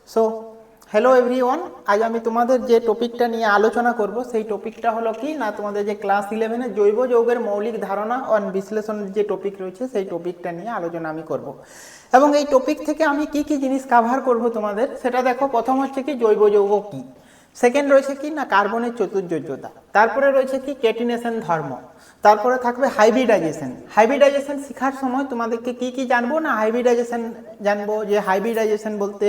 So hello everyone, আজ আমি তোমাদের যে টপিকটা নিয়ে আলোচনা করব সেই টপিকটা হলো কি না, তোমাদের যে ক্লাস 11-এ জৈব যৌগের মৌলিক ধারণা ও বিশ্লেষণের যে টপিক রয়েছে সেই টপিকটা নিয়ে আলোচনা আমি করব। এবং এই টপিক থেকে আমি কি কি জিনিস কভার করব তোমাদের সেটা দেখো। প্রথম হচ্ছে কি জৈব যৌগ কি, সেকেন্ড রয়েছে কি না কার্বনের চতুর্যোজ্যতা, তারপরে রয়েছে কি কেটিনেশন ধর্ম, তারপরে থাকবে হাইব্রিডাইজেশন। হাইব্রিডাইজেশন শেখার সময় তোমাদেরকে কি কি জানবো না, হাইব্রিডাইজেশন জানবো, যে হাইব্রিডাইজেশন বলতে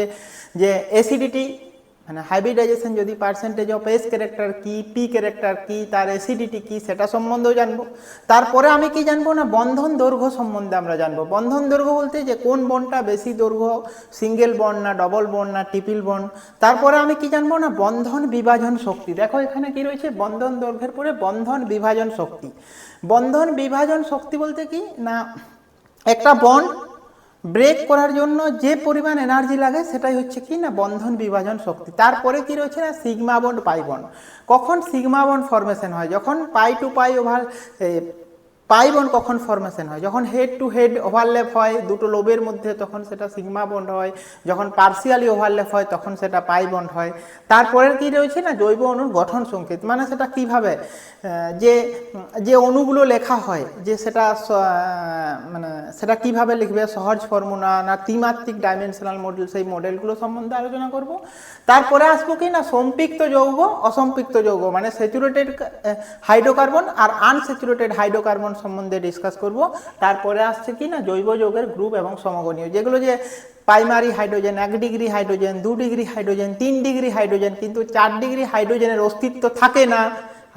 যে অ্যাসিডিটি মানে হাইব্রিডাইজেশন যদি পার্সেন্টেজ অফ এস ক্যারেক্টার কি, পি ক্যারেক্টার কি, তার অ্যাসিডিটি কি সেটা সম্বন্ধেও জানবো। তারপরে আমি কি জানবো না বন্ধন দৈর্ঘ্য সম্বন্ধে আমরা জানবো। বন্ধন দৈর্ঘ্য বলতে যে কোন বন্ডটা বেশি দৈর্ঘ্য, সিঙ্গেল বন্ড না ডবল বন্ড না ট্রিপল বন্ড। তারপরে আমি কি জানবো না বন্ধন বিভাজন শক্তি। দেখো এখানে কি রয়েছে, বন্ধন দৈর্ঘ্যের পরে বন্ধন বিভাজন শক্তি। বন্ধন বিভাজন শক্তি বলতে কি না একটা বন্ড ব্রেক করার জন্য যে পরিমাণ এনার্জি লাগে সেটাই হচ্ছে কি না বন্ধন বিভাজন শক্তি। তারপরে কি রয়েছে না সিগমা বন্ড পাই বন্ড। কখন সিগমা বন্ড ফরমেশন হয়, যখন পাই টু পাই ওভার পাই বন্ড কখন ফরমেশন হয়, যখন হেড টু হেড ওভারল্যাপ হয় দুটো লোবের মধ্যে তখন সেটা সিগমা বন্ড হয়, যখন পার্সিয়ালি ওভারল্যাপ হয় তখন সেটা পাই বন্ড হয়। তারপরে কি রয়েছে না জৈব অণুর গঠন সংকেত, মানে সেটা কিভাবে যে যে অণুগুলো লেখা হয় যে সেটা মানে সেটা কিভাবে লিখবে, সহজ ফর্মুলা না ত্রিমাত্রিক ডাইমেনশনাল মডেল, সেই মডেলগুলো সম্বন্ধে আলোচনা করব। তারপরে আসবো কি না সম্পৃক্ত যৌগ অসম্পৃক্ত যৌগ, মানে স্যাচুরেটেড হাইড্রোকার্বন আর আনস্যাচুরেটেড হাইড্রোকার্বন সম্বন্ধে ডিসকাস করব। তারপরে আসছে কি না জৈব যৌগের গ্রুপ এবং সমগণীয়, যেগুলো যে primary hydrogen 1 degree hydrogen, 2 degree hydrogen, 3 degree hydrogen, কিন্তু 4 ডিগ্রি হাইড্রোজেনের অস্তিত্ব থাকে না।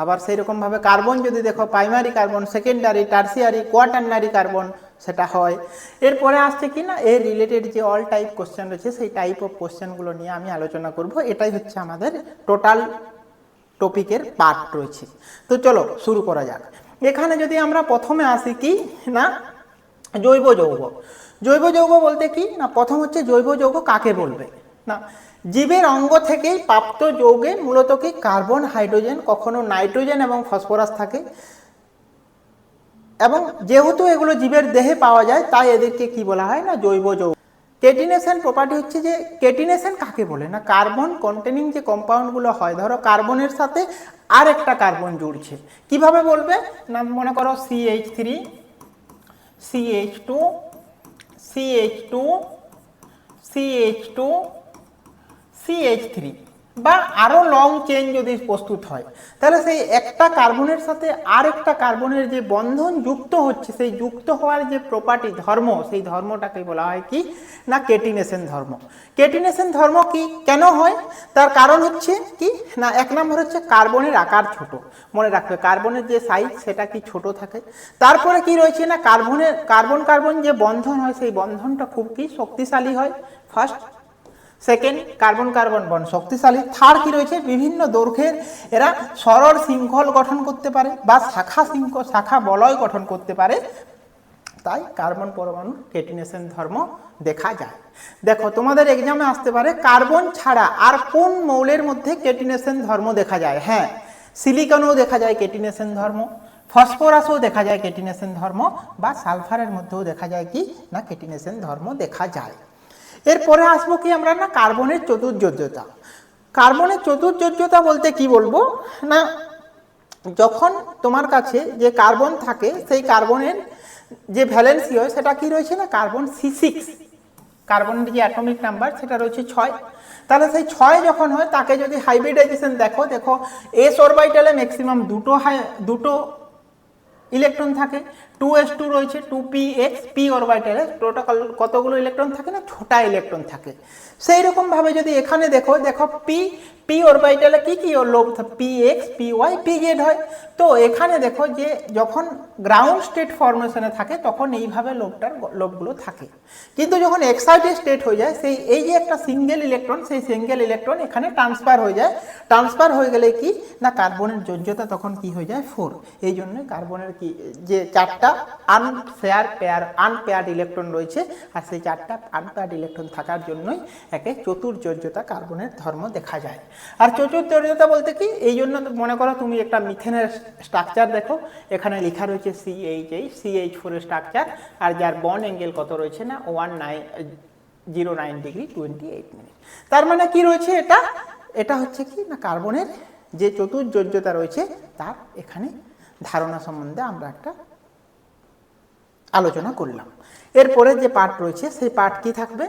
আবার সেই রকমভাবে কার্বন যদি দেখো primary carbon, secondary, tertiary, quaternary carbon সেটা হয়। এরপরে আসছে কি না এর রিলেটেড যে অল টাইপ কোশ্চেন রয়েছে সেই টাইপ অফ কোশ্চেনগুলো নিয়ে আমি আলোচনা করব। এটাই হচ্ছে আমাদের টোটাল টপিকের পার্ট রয়েছে। তো চলো শুরু করা যাক। এখানে যদি আমরা প্রথমে আসি কি না জৈব যৌগ। জৈব যৌগ বলতে কি না প্রথম হচ্ছে জৈব যৌগ কাকে বলবে না, জীবের অঙ্গ থেকেই প্রাপ্ত যৌগে মূলত কি কার্বন, হাইড্রোজেন, কখনো নাইট্রোজেন এবং ফসফরাস থাকে। এবং যেহেতু এগুলো জীবের দেহে পাওয়া যায় তাই এদেরকে কি বলা হয় না জৈব যৌগ। কেটিনেশন প্রপার্টি হচ্ছে যে কেটিনেশন কাকে বলে না কার্বন কন্টেনিং যে কম্পাউন্ডগুলো হয়, ধরো কার্বনের সাথে আর একটা কার্বন জুড়ছে, কিভাবে বলবে না মনে করো CH3 CH2 CH2 CH2 CH3 বা আরও লং চেইন যদি প্রস্তুত হয়, তাহলে সেই একটা কার্বনের সাথে আর একটা কার্বনের যে বন্ধন যুক্ত হচ্ছে সেই যুক্ত হওয়ার যে প্রপার্টি ধর্ম, সেই ধর্মটাকে বলা হয় কি না কেটিনেশন ধর্ম। কেটিনেশন ধর্ম কি কেন হয়, তার কারণ হচ্ছে কি না এক নম্বর হচ্ছে কার্বনের আকার ছোট, মনে রাখবে কার্বনের যে সাইজ সেটা কি ছোট থাকে। তারপরে কি রয়েছে না কার্বনের কার্বন কার্বন যে বন্ধন হয় সেই বন্ধনটা খুব কি শক্তিশালী হয় first. Second carbon carbon bond শক্তিশালী। থার্ড কি রয়েছে বিভিন্ন দৈর্ঘ্যের এরা সরল শৃঙ্খল গঠন করতে পারে বা শাখা বলয় গঠন করতে পারে, তাই কার্বন পরমাণু কেটিনেশন ধর্ম দেখা যায়। দেখো তোমাদের এক্সামে আসতে পারে কার্বন ছাড়া আর কোন মৌলের মধ্যে কেটিনেশন ধর্ম দেখা যায়। হ্যাঁ, সিলিকনেও দেখা যায় কেটিনেশন ধর্ম, ফসফরাসও দেখা যায় কেটিনেশন ধর্ম, বা সালফারের মধ্যেও দেখা যায় কি না কেটিনেশন ধর্ম দেখা যায়। এরপরে আসবো কি আমরা না কার্বনের চতুর্যোজ্যতা। কার্বনের চতুর্যোজ্যতা বলতে কি বলবো না যখন তোমার কাছে যে কার্বন থাকে সেই কার্বনের যে ভ্যালেন্সি হয় সেটা কি রয়েছে না কার্বন C6, কার্বনের যে অ্যাটমিক নাম্বার সেটা রয়েছে 6। তাহলে সেই 6 যখন হয় তাকে যদি হাইব্রিডাইজেশন দেখো, দেখো এস অরবিটালে ম্যাক্সিমাম দুটো ইলেকট্রন থাকে, 2s2 রয়েছে, 2px, p অরবিটালে টোটাল কতগুলো ইলেকট্রন থাকে না ছোটা ইলেকট্রন থাকে। সেই রকম ভাবে যদি এখানে দেখো, দেখো p অরবিটালে কি কি লোব px, py, pz হয়। তো এখানে দেখো যে যখন গ্রাউন্ড স্টেট ফরমেশনে থাকে তখন এইভাবে লোবগুলো থাকে, কিন্তু যখন এক্সাইটেড স্টেট হয়ে যায় সেই এই যে একটা সিঙ্গেল ইলেকট্রন, সেই সিঙ্গেল ইলেকট্রন এখানে ট্রান্সফার হয়ে যায়। ট্রান্সফার হয়ে গেলে কি না কার্বনের যোজ্যতা তখন কি হয়ে যায় 4। এই জন্য কার্বনের কি যে 4টা আনপেয়ার্ড ইলেকট্রন রয়েছে, আর সেই 4টা আনপেয়ার্ড ইলেকট্রন থাকার জন্যই একে চতুর্যোজ্যতা কার্বনের ধর্ম দেখা যায়। আর চতুর্যোজ্যতা বলতে কি এই জন্য মনে করো তুমি একটা মিথেনের স্ট্রাকচার দেখো, এখানে লেখা রয়েছে CH8 CH4 এর স্ট্রাকচার, আর যার বন্ড অ্যাঙ্গেল কত রয়েছে না 09 ডিগ্রি 28 মিনিট। তার মানে কি রয়েছে এটা, এটা হচ্ছে কি না কার্বনের যে চতুর্যোজ্যতা রয়েছে তার এখানে ধারণা সম্বন্ধে আমরা একটা আলোচনা করলাম। এরপরে যে পার্ট রয়েছে সেই পার্ট কি থাকবে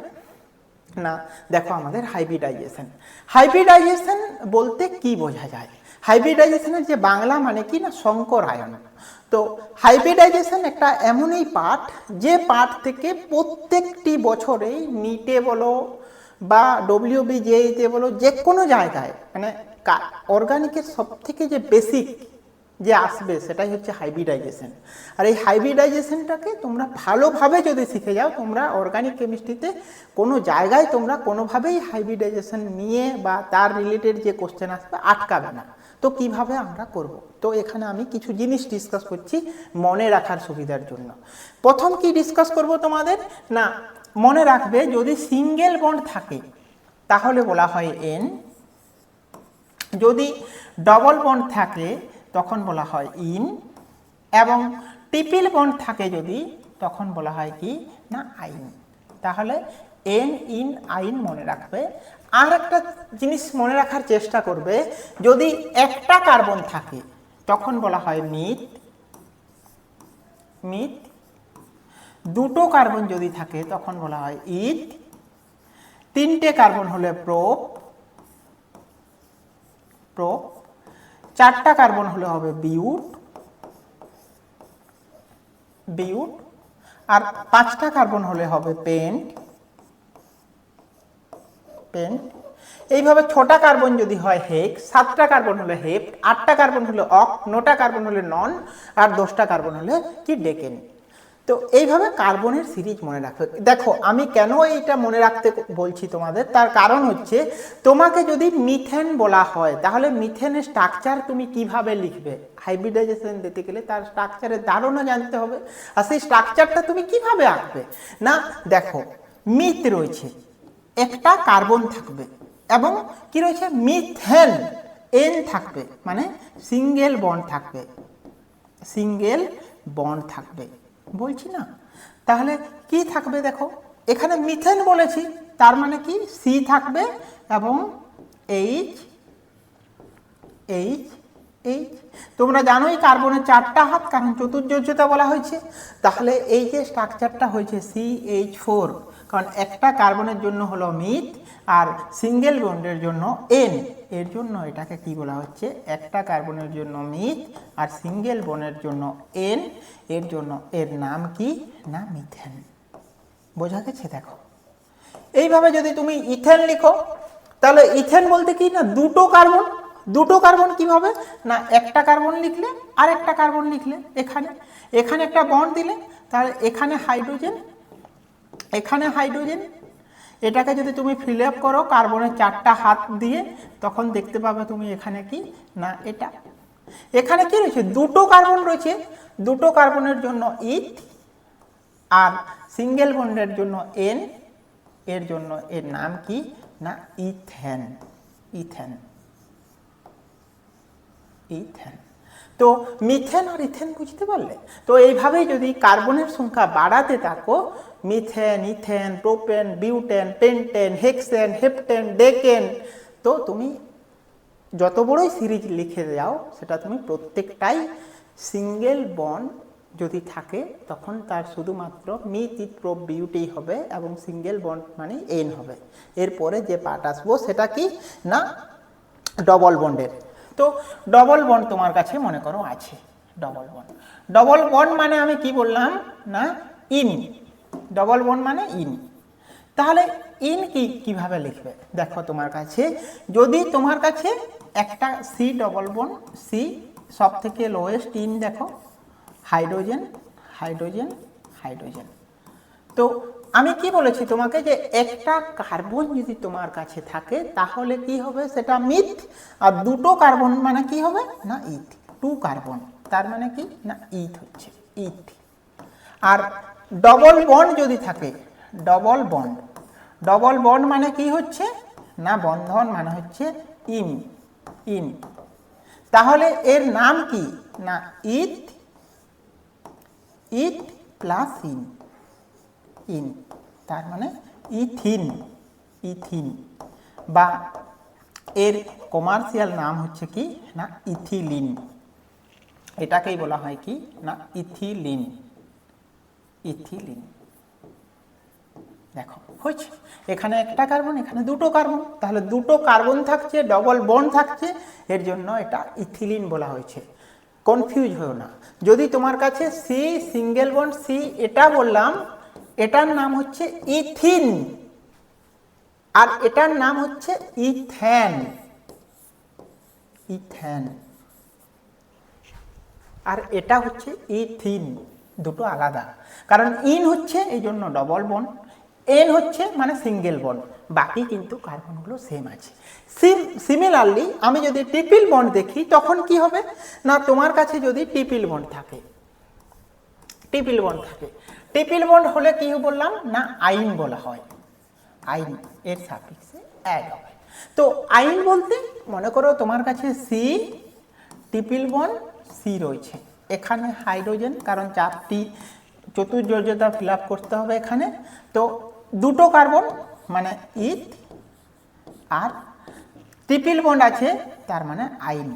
না, দেখো আমাদের হাইব্রিডাইজেশন। হাইব্রিডাইজেশন বলতে কি বোঝা যায়? হাইব্রিডাইজেশনের যে বাংলা মানে কি না সংকরায়ন। তো হাইব্রিডাইজেশন একটা এমনই পার্ট যে পার্ট থেকে প্রত্যেকটি বছরেই নিটে বলো বা WBJEতে বলো যে কোনো জায়গায় মানে অর্গানিকের সব থেকে যে বেসিক যে আসবে সেটাই হচ্ছে হাইব্রিডাইজেশন। আর এই হাইব্রিডাইজেশনটাকে তোমরা ভালোভাবে যদি শিখে যাও, তোমরা অর্গানিক কেমিস্ট্রিতে কোনো জায়গায় তোমরা কোনোভাবেই হাইব্রিডাইজেশন নিয়ে বা তার রিলেটেড যে কোশ্চেন আসবে আটকাবে না। তো কিভাবে আমরা করব, তো এখানে আমি কিছু জিনিস ডিসকাস করছি মনে রাখার সুবিধার জন্য। প্রথম কি ডিসকাস করব তোমাদের না, মনে রাখবে যদি সিঙ্গেল বন্ড থাকে তাহলে বলা হয় এন, যদি ডবল বন্ড থাকে তখন বলা হয় ইন, এবং ট্রিপল বন্ড থাকে যদি তখন বলা হয় কি না আইন। তাহলে এন ইন আইন মনে রাখবে। আর একটা জিনিস মনে রাখার চেষ্টা করবে, যদি একটা কার্বন থাকে তখন বলা হয় মিথ, মিথ। দুটো কার্বন যদি থাকে তখন বলা হয় ইথ, তিনটে কার্বন হলে প্রোপ, প্রোপ, চারটা কার্বন হলে হবে বিউট, বিউট, আর পাঁচটা কার্বন হলে হবে পেন্ট, পেন্ট। এইভাবে ছটা কার্বন যদি হয় হেক্স, সাতটা কার্বন হলে হেপ্ট, আটটা কার্বন হলে অক, নটা কার্বন হলে নন, আর 10টা কার্বন হলে কি ডেকেন। তো এইভাবে কার্বনের সিরিজ মনে রাখবে। দেখো আমি কেন এইটা মনে রাখতে বলছি তোমাদের, তার কারণ হচ্ছে তোমাকে যদি মিথেন বলা হয় তাহলে মিথেনের স্ট্রাকচার তুমি কিভাবে লিখবে, হাইব্রিডাইজেশন দিতে গেলে তার স্ট্রাকচারের ধারণা জানতে হবে। আর সেই স্ট্রাকচারটা তুমি কিভাবে আঁকবে না, দেখো মিথ রয়েছে, একটা কার্বন থাকবে, এবং কি রয়েছে মিথেন এন থাকবে, মানে সিঙ্গেল বন্ড থাকবে, সিঙ্গেল বন্ড থাকবে বলছি না। তাহলে কি থাকবে দেখো, এখানে মিথেন বলেছি তার মানে কি সি থাকবে এবং এইচ, এইচ, এইচ। তোমরা জানোই কার্বনের 4টা হাত, কারণ চতুর্যোজ্যতা বলা হয়েছে। তাহলে এই যে স্ট্রাকচারটা হয়েছে CH4, কারণ একটা কার্বনের জন্য হলো মিথ আর সিঙ্গেল বন্ডের জন্য এন, এর জন্য এটাকে কি বলা হচ্ছে, একটা কার্বনের জন্য মিথ আর সিঙ্গেল বন্ডের জন্য এন, এর জন্য এর নাম কি না মিথেন। বোঝা গেছে? দেখো এইভাবে যদি তুমি ইথেন লিখো তাহলে ইথেন বলতে কি না দুটো কার্বন, দুটো কার্বন কিভাবে না একটা কার্বন লিখলে আর একটা কার্বন লিখলে, এখানে এখানে একটা বন্ড দিলে তাহলে এখানে হাইড্রোজেন, এখানে হাইড্রোজেন। এটাকে যদি তুমি ফিল আপ করো কার্বনের 4টা হাত দিয়ে তখন দেখতে পাবে তুমি এখানে কি না এটা, এখানে কি রয়েছে দুটো কার্বন রয়েছে, দুটো কার্বনের জন্য ইথ আর সিঙ্গেল বন্ডের জন্য এন, এর জন্য এর নাম কি না ইথেন, ইথেন, ইথেন। তো মিথেন আর ইথেন বুঝতে পারলে? তো এইভাবেই যদি কার্বনের সংখ্যা বাড়াতে থাকো, methane, ethane, propane, butane, pentane, hexane, heptane, decane, তো তুমি যত বড়ই সিরিজ লিখে যাও সেটা তুমি প্রত্যেকটাই সিঙ্গেল বন্ড যদি থাকে তখন তার শুধুমাত্র মিথ, ইথ, প্রোপ, বিউটেই হবে এবং সিঙ্গেল বন্ড মানে এন হবে। এরপরে যে পার্ট আসবো সেটা কি না ডবল বন্ডের। তো ডবল বন্ড তোমার কাছে মনে করো আছে, ডবল বন্ড, ডবল বন্ড মানে আমি কি বললাম না ইন, ডবল বন্ড মানে ইন। তাহলে ইন কি কিভাবে লিখবে দেখো, তোমার কাছে যদি তোমার কাছে একটা সি ডবল বন্ড, সি সব থেকে লোয়েস্ট, ইন দেখো হাইড্রোজেন, হাইড্রোজেন, হাইড্রোজেন। তো আমি কি বলেছি তোমাকে যে একটা কার্বন যদি তোমার কাছে থাকে তাহলে কি হবে সেটা মিথ, আর দুটো কার্বন মানে কি হবে না ইথ, টু কার্বন তার মানে কি না ইথ হচ্ছে ইথ। আর ডবল বন্ড যদি থাকে, ডবল বন্ড, ডবল বন্ড মানে কি হচ্ছে না বন্ধন মানে হচ্ছে ইন, ইন। তাহলে এর নাম কি না ইথ, ইথ প্লাস ইন, ইন তার মানে ইথিন, ইথিন, বা এর কমার্শিয়াল নাম হচ্ছে কি না ইথিলিন। এটাকেই বলা হয় কি না ইথিলিন, ইথিলিন। দেখো হচ্ছে এখানে একটা কার্বন, এখানে দুটো কার্বন, তাহলে দুটো কার্বন থাকছে, ডবল বন্ড থাকছে, এর জন্য এটা ইথিলিন বলা হয়েছে। কনফিউজ হও না। যদি তোমার কাছে সি সিঙ্গেল বন্ড সি এটা বললাম, এটার নাম হচ্ছে ইথিন, আর এটার নাম হচ্ছে ইথেন, ইথেন, আর এটা হচ্ছে ইথিন, দুটো আলাদা। কারণ ইন হচ্ছে এই জন্য ডবল বন্ড, এন হচ্ছে মানে সিঙ্গেল বন্ড, বাকি কিন্তু কার্বনগুলো সেম আছে। সিমিলারলি আমি যদি ট্রিপল বন্ড দেখি তখন কি হবে না, তোমার কাছে যদি ট্রিপল বন্ড থাকে, ট্রিপল বন্ড থাকে, ট্রিপল বন্ড হলে কি বললাম না আইন বলা হয়, আইন এর সাফিক্সে অ্যাড হবে। তো আইন বলতে মনে করো তোমার কাছে সি ট্রিপল বন্ড সি রয়েছে, এখানে হাইড্রোজেন, কারণ চারটি চতুর্যোজ্যতা ফিল আপ করতে হবে এখানে, তো দুটো কার্বন মানে ইথ, আর ট্রিপল বন্ড আছে তার মানে আইন,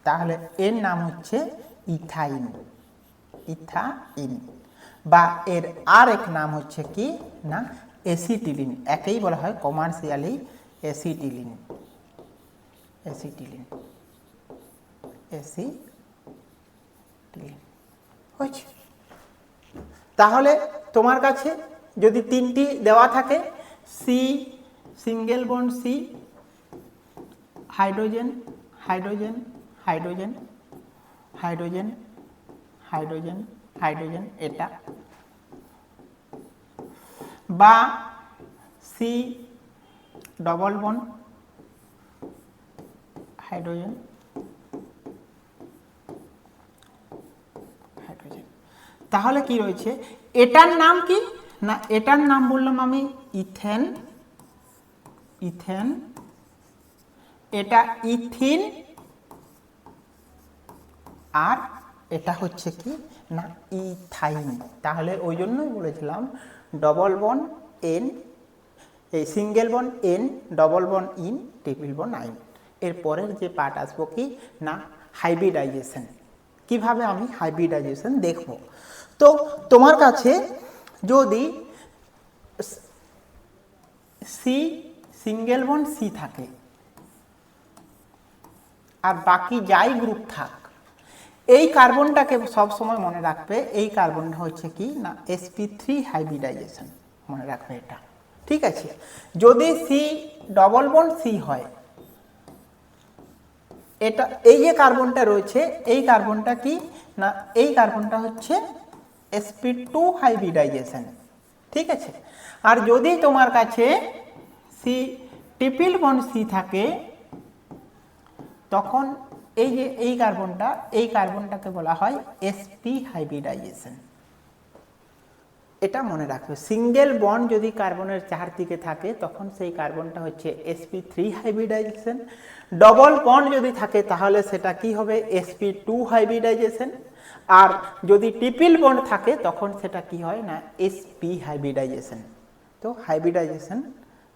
তাহলে এর নাম হচ্ছে ইথাইন, ইথাইন, বা এর আর এক নাম হচ্ছে কি না এসিটিলিন, একেই বলা হয় কমার্শিয়ালি এসিটিলিন, এসিটিলিন, এসিটিলিন হয়েছে। তাহলে তোমার কাছে যদি তিনটি দেওয়া থাকে C single bond C, hydrogen hydrogen hydrogen hydrogen hydrogen hydrogen এটা, বা C double bond hydrogen hydrogen, তাহলে কি রয়েছে এটার নাম কি না, এটার নাম বললাম আমি ইথেন, ইথেন, এটা ইথিন, আর এটা হচ্ছে কি না ইথাইন। তাহলে ওই জন্যই বলেছিলাম ডবল বন্ড এন, এই single bond N, double bond in, triple bond আইন। এর পরের যে পার্ট আসবো কি না হাইব্রিডাইজেশন, কিভাবে আমি হাইব্রিডাইজেশন দেখব। তো তোমার কাছে যদি সি সিঙ্গেল বন্ড সি থাকে আর বাকি যাই গ্রুপ থাক, এই কার্বনটাকে সব সময় মনে রাখবে, এই কার্বনটা হচ্ছে কি না sp3 হাইব্রিডাইজেশন, মনে রাখবে এটা, ঠিক আছে। যদি সি ডবল বন্ড সি হয়, এটা এই যে কার্বনটা রয়েছে এই কার্বনটা কি না এই কার্বনটা হচ্ছে sp2 হাইব্রিডাইজেশন, ঠিক আছে। আর যদি তোমার কাছে সি ট্রিপল বন্ড সি থাকে তখন এই যে এই কার্বনটাকে বলা হয় sp হাইব্রিডাইজেশন, এটা মনে রাখবে। সিঙ্গেল বন্ড যদি কার্বনের চারদিকে থাকে তখন সেই কার্বনটা হচ্ছে sp3 হাইব্রিডাইজেশন, ডবল বন্ড যদি থাকে তাহলে সেটা কি হবে sp2 হাইব্রিডাইজেশন, আর যদি ট্রিপল বন্ড থাকে তখন সেটা কি হয় না sp হাইব্রিডাইজেশন। তো হাইব্রিডাইজেশন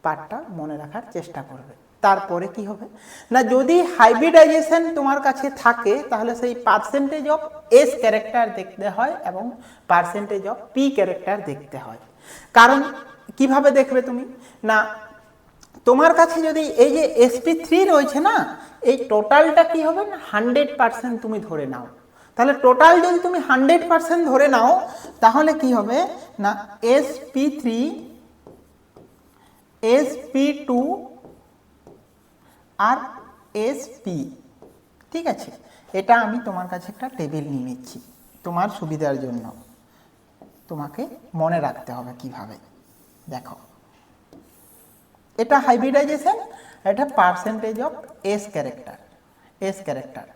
পার্টটা মনে রাখার চেষ্টা করবে। তারপরে কি হবে না, যদি হাইব্রিডাইজেশন তোমার কাছে থাকে তাহলে সেই পার্সেন্টেজ অফ এস ক্যারেক্টার দেখতে হয় এবং পার্সেন্টেজ অফ পি ক্যারেক্টার দেখতে হয়। কারণ কিভাবে দেখবে তুমি না, তোমার কাছে যদি এই যে sp3 রয়েছে না, এই টোটালটা কি হবে না 100% তুমি ধরে নাও, তাহলে টোটাল যদি তুমি 100% ধরে নাও তাহলে কি হবে না sp3 sp2 আর sp, ঠিক আছে। এটা আমি তোমার কাছে একটা টেবিল নিয়ে নিচ্ছি তোমার সুবিধার জন্য, তোমাকে মনে রাখতে হবে কিভাবে। দেখো এটা হাইব্রিডাইজেশন, এটা পার্সেন্টেজ অফ এস ক্যারেক্টার,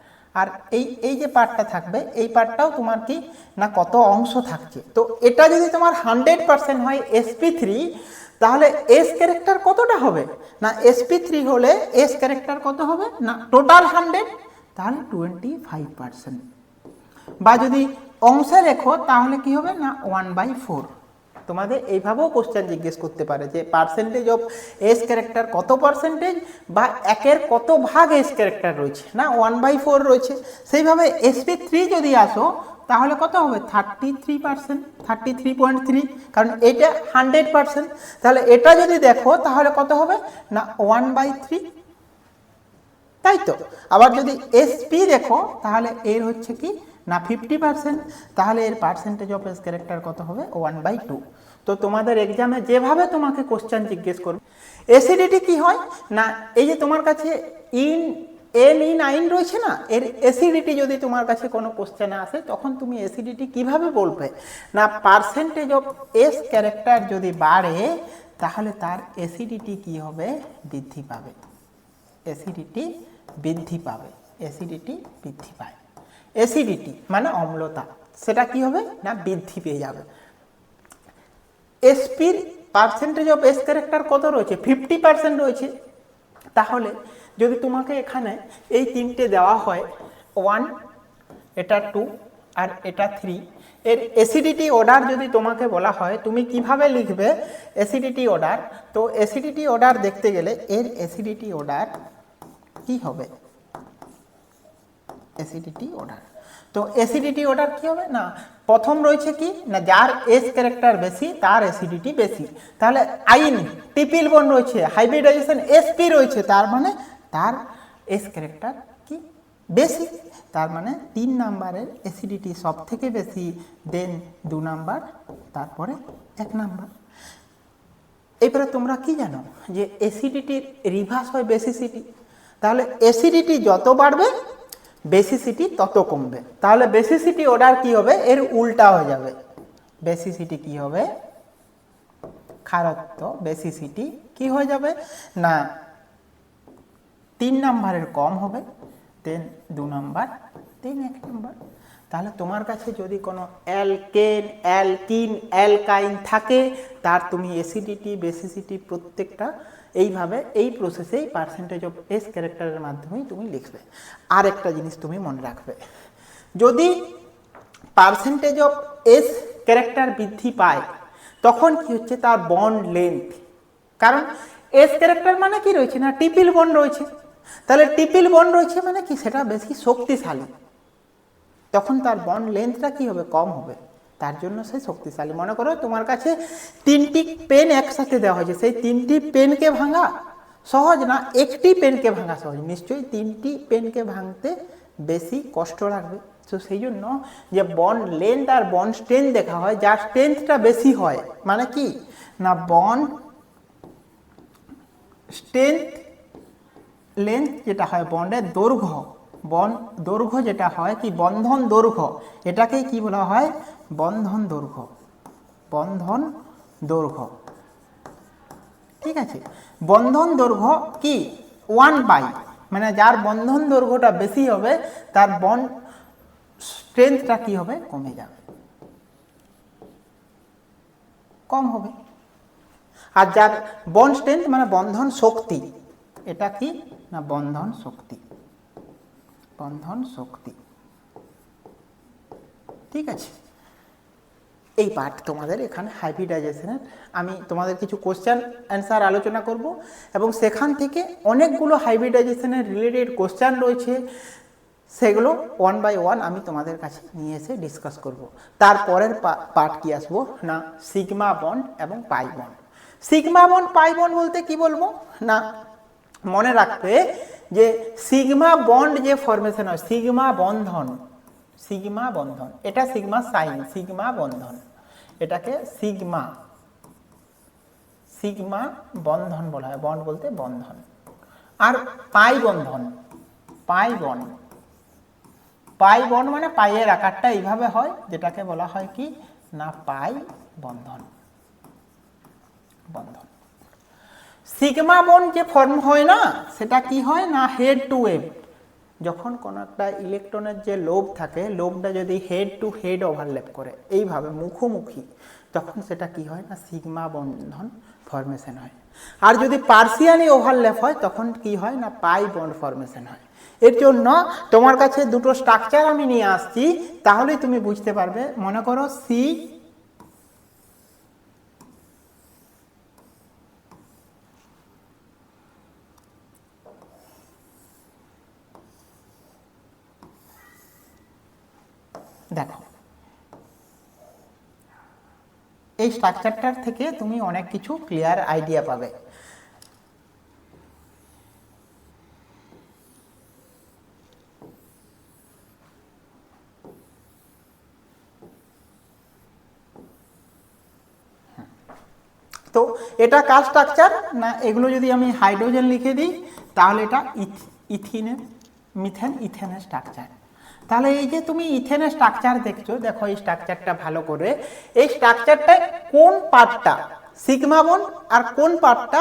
আর এই যে পার্টটা থাকবে এই পার্টটাও তোমার কি না কত অংশ থাকছে। তো এটা যদি তোমার 100% হয় sp3, তাহলে এস ক্যারেক্টার কতটা হবে না sp3 হলে এস ক্যারেক্টার কত হবে না টোটাল 100, তাহলে 25%, বা যদি অংশে রেখো তাহলে কি হবে না 1/4, তোমাদের এইভাবেও কোশ্চেন জিজ্ঞেস করতে পারে যে পার্সেন্টেজ অফ এস ক্যারেক্টার কত পার্সেন্টেজ বা একের কত ভাগ এস ক্যারেক্টার রয়েছে, না 1/4 রয়েছে। সেইভাবে SP3 যদি আসো তাহলে কত হবে 33%, 33.3, কারণ এটা 100%। তাহলে এটা যদি দেখো তাহলে কত হবে না 1/3, তাই তো। আবার যদি SP দেখো তাহলে এর হচ্ছে কি না 50%, তাহলে এর পার্সেন্টেজ অফ এস ক্যারেক্টার কত হবে 1/2। তো তোমাদের এক্সামে যেভাবে তোমাকে কোশ্চেন জিজ্ঞেস করবে, এসিডিটি কি হয় না, এই যে তোমার কাছে N-9 রয়েছে না, এর এসিডিটি যদি তোমার কাছে কোনো কোশ্চেনে আসে তখন তুমি এসিডিটি কিভাবে বলবে না, পার্সেন্টেজ অফ এস ক্যারেক্টার যদি বাড়ে তাহলে তার এসিডিটি কি হবে, বৃদ্ধি পাবে। অ্যাসিডিটি বৃদ্ধি পাবে, অ্যাসিডিটি বৃদ্ধি পায়। অ্যাসিডিটি মানে অম্লতা, সেটা কি হবে না বৃদ্ধি পেয়ে যাবে। এসপির পার্সেন্টেজ অফ এস ক্যারেক্টার কত রয়েছে 50% রয়েছে। তাহলে যদি তোমাকে এখানে এই তিনটে দেওয়া হয় 1, এটা 2 আর এটা 3, এর অ্যাসিডিটি অর্ডার যদি তোমাকে বলা হয় তুমি কিভাবে লিখবে অ্যাসিডিটি অর্ডার, তো অ্যাসিডিটি অর্ডার দেখতে গেলে এর অ্যাসিডিটি অর্ডার কি হবে, অ্যাসিডিটি অর্ডার। তো অ্যাসিডিটি অর্ডার কি হবে না, প্রথম রয়েছে কি না যার এস ক্যারেক্টার বেশি তার অ্যাসিডিটি বেশি। তাহলে আইন ট্রিপল বন্ড রয়েছে, হাইব্রিডাইজেশন SP রয়েছে, তার মানে তার এস ক্যারেক্টার কি বেশি, তার মানে 3 নাম্বারের অ্যাসিডিটি সব থেকে বেশি, দেন 2 নাম্বার, তারপরে 1 নাম্বার। এবারে তোমরা কি জানো যে অ্যাসিডিটির রিভার্স হয় বেসিসিটি। তাহলে অ্যাসিডিটি যত বাড়বে বেসিসিটি তত কমবে। তাহলে বেসিসিটি অর্ডার কি হবে, এর উল্টা হয়ে যাবে। বেসিসিটি কি হবে, ক্ষারত্ব, বেসিসিটি কি হয়ে যাবে না 3 নাম্বারের কম হবে, দেন 2 নাম্বার, দেন 1 নাম্বার। তাহলে তোমার কাছে যদি কোনো অ্যালকেন, অ্যালকিন, অ্যালকাইন থাকে তার তুমি অ্যাসিডিটি, বেসিসিটি প্রত্যেকটা এইভাবে এই প্রসেসেই পার্সেন্টেজ অফ এস ক্যারেক্টারের মাধ্যমেই তুমি লিখবে। আর একটা জিনিস তুমি মনে রাখবে, যদি পার্সেন্টেজ অফ এস ক্যারেক্টার বৃদ্ধি পায় তখন কি হচ্ছে তার বন্ড লেন্থ, কারণ এস ক্যারেক্টার মানে কি রয়েছে না ট্রিপল বন্ড রয়েছে। তাহলে ট্রিপল বন্ড রয়েছে মানে কি সেটা বেশি শক্তিশালী, তখন তার বন্ড লেন্থটা কি হবে কম হবে, তার জন্য সে শক্তিশালী। মনে করো তোমার কাছে 3টি পেন একসাথে দেওয়া হয়েছে, সেই 3টি পেনকে ভাঙা সহজ না, একটি পেনকে ভাঙা সহজ, নিশ্চয়ই 3টি পেনকে ভাঙতে বেশি কষ্ট লাগবে। তো সেই জন্য যে বন্ড লেন্থ আর বন্ড স্ট্রেংথ দেখা হয়, যার স্ট্রেংথটা বেশি হয় মানে কি না বন্ড স্ট্রেংথ, লেন্থ যেটা হয় বন্ডের দৈর্ঘ্য, বন্ড দৈর্ঘ্য যেটা হয় কি বন্ধন দৈর্ঘ্য, এটাকেই কি বলা হয় বন্ধন দৈর্ঘ্য, বন্ধন দৈর্ঘ্য। ঠিক আছে, বন্ধন দৈর্ঘ্য কি 1/, মানে যার বন্ধন দৈর্ঘ্যটা বেশি হবে তার বন্ড স্ট্রেংথটা কি হবে কমে যাবে, কম হবে। আর যার বন্ড স্ট্রেংথ মানে বন্ধন শক্তি, এটা কি না বন্ধন শক্তি, বন্ধন শক্তি। ঠিক আছে, এই পার্ট তোমাদের এখানে হাইব্রিডাইজেশনের আমি তোমাদের কিছু কোশ্চেন অ্যান্সার আলোচনা করব এবং সেখান থেকে অনেকগুলো হাইব্রিডাইজেশনের রিলেটেড কোশ্চেন রয়েছে, সেগুলো 1 বাই 1 আমি তোমাদের কাছে নিয়ে এসে ডিসকাস করব। তারপরের পার্ট কি আসবো না সিগমা বন্ড এবং pi bond. Sigma bond pi bond বলতে কি বলবো না, মনে রাখবে যে সিগমা বন্ড যে ফরমেশন হয় সিগমা বন্ধন, সিগমা বন্ধন, এটা সিগমা সাইন, সিগমা বন্ধন, এটাকে সিগমা, সিগমা বন্ধন বলা হয়, বন্ড বলতে বন্ধন। আর পাই বন্ধন, পাই বন্ড, পাই বন্ড মানে পাইয়ের আকারটা এইভাবে হয়, যেটাকে বলা হয় কি না পাই বন্ধন, বন্ধন। সিগমা বন্ড যে ফর্ম হয় না সেটা কি হয় না হেড টু ওয়েভ, যখন কোনো একটা ইলেকট্রনের যে লোব থাকে, লোবটা যদি হেড টু হেড ওভারল্যাপ করে এইভাবে মুখোমুখি, তখন সেটা কি হয় না সিগমা বন্ধন ফরমেশন হয়। আর যদি পার্সিয়ালি ওভারল্যাপ হয় তখন কি হয় না পাই বন্ড ফরমেশন হয়। এর জন্য তোমার কাছে দুটো স্ট্রাকচার আমি নিয়ে আসছি, তাহলেই তুমি বুঝতে পারবে। মনে করো দেখো এই স্ট্রাকচারটার থেকে তুমি অনেক কিছু ক্লিয়ার আইডিয়া পাবে। তো এটা কার স্ট্রাকচার না, এগুলো যদি আমি হাইড্রোজেন লিখে দিই তাহলে এটা ইথিনের মিথেন ইথেনের স্ট্রাকচার। তাহলে এই যে তুমি ইথেনের স্ট্রাকচার দেখছো, দেখো এই স্ট্রাকচারটা ভালো করে, এই স্ট্রাকচারটা কোন পার্টটা সিগমা বন্ড আর কোন পার্টটা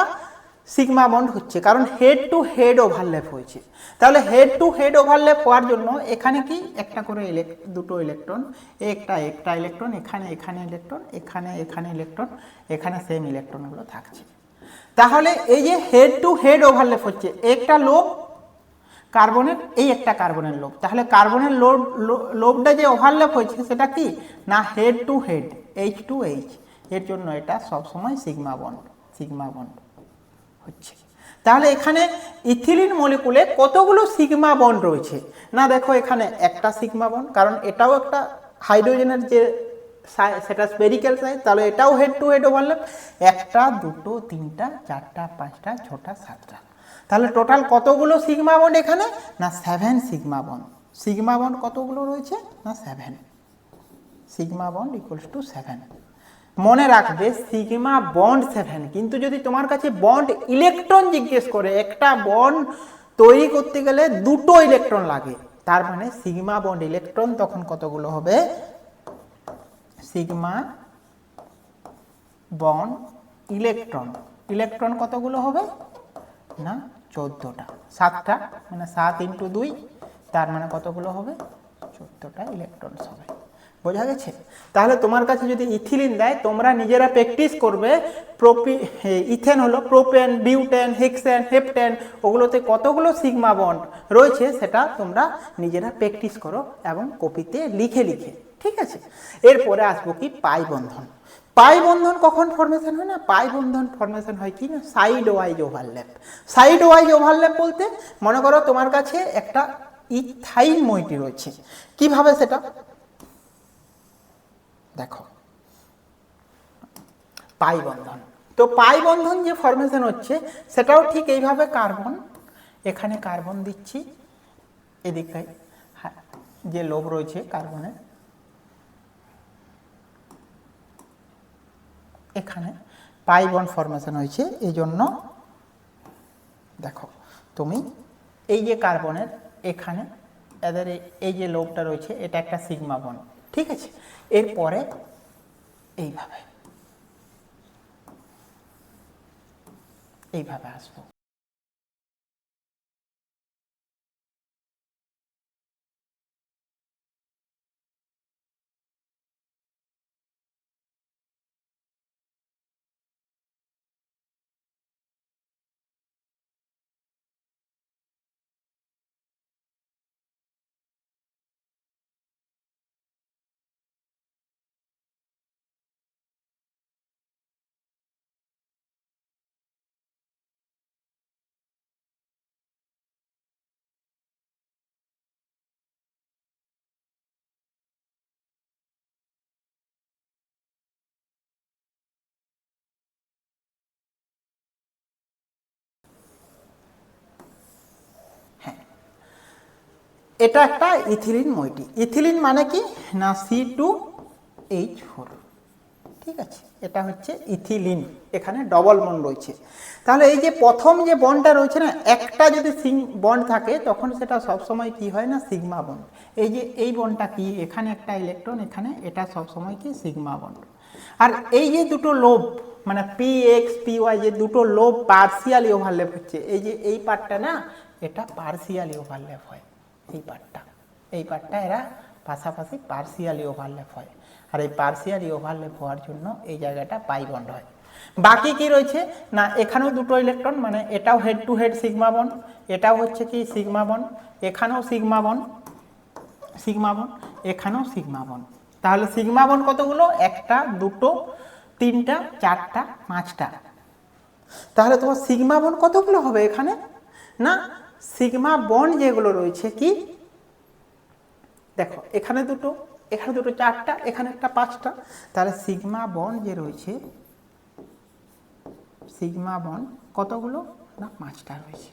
সিগমা বন্ড হচ্ছে, কারণ হেড টু হেড ওভারল্যাপ হয়েছে। তাহলে হেড টু হেড ওভারল্যাপ হওয়ার জন্য এখানে কি একটা করে দুটো ইলেকট্রন, একটা ইলেকট্রন, এখানে ইলেকট্রন, এখানে ইলেকট্রন, এখানে সেম ইলেকট্রনগুলো থাকছে। তাহলে এই যে হেড টু হেড ওভারল্যাপ হচ্ছে, একটা লোব কার্বনের, এই একটা কার্বনের লোব, তাহলে কার্বনের লোবটা যে ওভারল্যাপ হয়েছে সেটা কি না head to head, H to H, এর জন্য এটা সবসময় সিগমা বন্ড হচ্ছে। তাহলে এখানে ইথিলিন মলিকুলে কতগুলো সিগমা বন্ড রয়েছে না, দেখো এখানে একটা সিগমা বন্ড, কারণ এটাও একটা হাইড্রোজেনের যে সেটা স্পেরিক্যাল সাইজ, তাহলে এটাও হেড টু হেড ওভারল্যাপ, একটা দুটো তিনটা চারটা পাঁচটা ছটা সাতটা, তাহলে টোটাল কতগুলো সিগমা বন্ড এখানে না 7 সিগমা বন্ড। সিগমা বন্ড কতগুলো রয়েছে না 7, সিগমা বন্ড ইকুয়ালস টু 7। মনে রাখবে সিগমা বন্ড 7, কিন্তু যদি তোমার কাছে বন্ড ইলেকট্রন জিজ্ঞেস করে, একটা বন্ড তৈরি করতে গেলে দুটো ইলেকট্রন লাগে, তার মানে সিগমা বন্ড ইলেকট্রন তখন কতগুলো হবে, সিগমা বন্ড ইলেকট্রন কতগুলো হবে না 14টা, 7টা মানে 7 × 2, তার মানে কতগুলো হবে 14টা ইলেকট্রন হবে। বোঝা গেছে? তাহলে তোমার কাছে যদি ইথিলিন দেয়, তোমরা নিজেরা প্র্যাকটিস করবে ইথেন হলো প্রোপেন, বিউটেন, হেক্সেন, হেপটেন, ওগুলোতে কতগুলো সিগমা বন্ড রয়েছে সেটা তোমরা নিজেরা প্র্যাকটিস করো এবং কপিতে লিখে ঠিক আছে। এরপরে আসবো কি পাই বন্ধন। পাই বন্ধন কখন ফর্মেশন হয় না, পাই বন্ধন ফর্মেশন হয় কি না side wise overlap. Side wise overlap বলতে মনে করো তোমার কাছে একটা ইথাইন মইটি রয়েছে, কিভাবে সেটা দেখো, পাই বন্ধন। তো পাই বন্ধন যে ফর্মেশন হচ্ছে সেটাও ঠিক এইভাবে, কার্বন, এখানে কার্বন দিচ্ছি, এদিকে যে লোব রয়েছে কার্বনের, এখানে পাই বন্ড ফর্মেশন হয়েছে। এই জন্য দেখো তুমি এই যে কার্বনের এখানে এদের এই যে লোবটা রয়েছে এটা একটা সিগমা বন্ড, ঠিক আছে। এরপরে এইভাবে আসবো, এটা একটা ইথিলিন মইটি। ইথিলিন মানে কি না C2H4, ঠিক আছে, এটা হচ্ছে ইথিলিন, এখানে ডবল বন্ড রয়েছে। তাহলে এই যে প্রথম যে বন্ডটা রয়েছে না, একটা যদি বন্ড থাকে তখন সেটা সবসময় কি হয় না সিগমা বন্ড। এই যে এই বন্ডটা কি, এখানে একটা ইলেকট্রন, এখানে, এটা সবসময় কি সিগমা বন্ড। আর এই যে দুটো লোব মানে PX PY যে দুটো লোব পার্সিয়ালি ওভারল্যাপ হচ্ছে, এই যে এই পার্টটা না এটা পার্সিয়ালি ওভারল্যাপ হয়, এই পার্টটা এরা পাশাপাশি পার্সিয়ালি ওভারল্যাপ হয়। আর এই পার্সিয়ালি ওভারল্যাপ হওয়ার জন্য এই জায়গাটা পাই বন্ড হয়। বাকি কি রয়েছে না, এখানেও দুটো ইলেকট্রন, মানে এটাও head to head sigma bond, এটাও হচ্ছে কি সিগমা বন্ড, এখানেও সিগমা বন্ড, এখানেও সিগমা বন্ড। তাহলে সিগমা বন্ড কতগুলো, একটা দুটো তিনটা চারটা পাঁচটা। তাহলে তোমার সিগমা বন্ড কতগুলো হবে এখানে না, সিগমা বন্ড যেগুলো রয়েছে কি দেখো, এখানে দুটো, এখানে দুটো চারটা, এখানে একটা পাঁচটা, তাহলে সিগমা বন্ড যে রয়েছে, সিগমা বন্ড কতগুলো না পাঁচটা রয়েছে।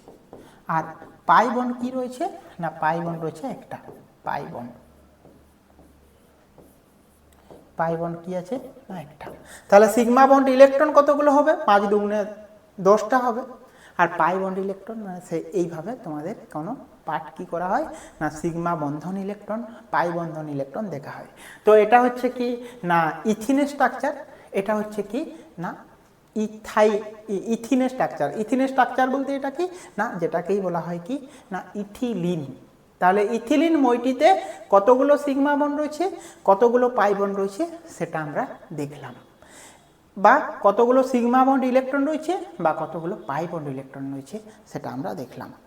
আর পাই বন্ড কি রয়েছে না পাই বন্ড রয়েছে একটা, পাই বন্ড, পাই বন্ড কি আছে না একটা। তাহলে সিগমা বন্ড ইলেকট্রন কতগুলো হবে, 5 দুগুণে 10টা হবে। আর পাই বন্ড ইলেকট্রন মানে সে এইভাবে তোমাদের কোনো পার্ট কি করা হয় না সিগমা বন্ধন ইলেকট্রন, পাই বন্ধন ইলেকট্রন দেখা হয়। তো এটা হচ্ছে কি না ইথিনের স্ট্রাকচার, এটা হচ্ছে কি না ইথিনের স্ট্রাকচার। ইথিনের স্ট্রাকচার বলতে এটা কি না যেটাকেই বলা হয় কি না ইথিলিন। তাহলে ইথিলিন মইটিতে কতগুলো সিগমা বন্ড রয়েছে, কতগুলো পাই বন্ড রয়েছে সেটা আমরা দেখলাম, বা কতগুলো সিগমা বন্ড ইলেকট্রন রয়েছে বা কতগুলো পাই বন্ড ইলেকট্রন রয়েছে সেটা আমরা দেখলাম।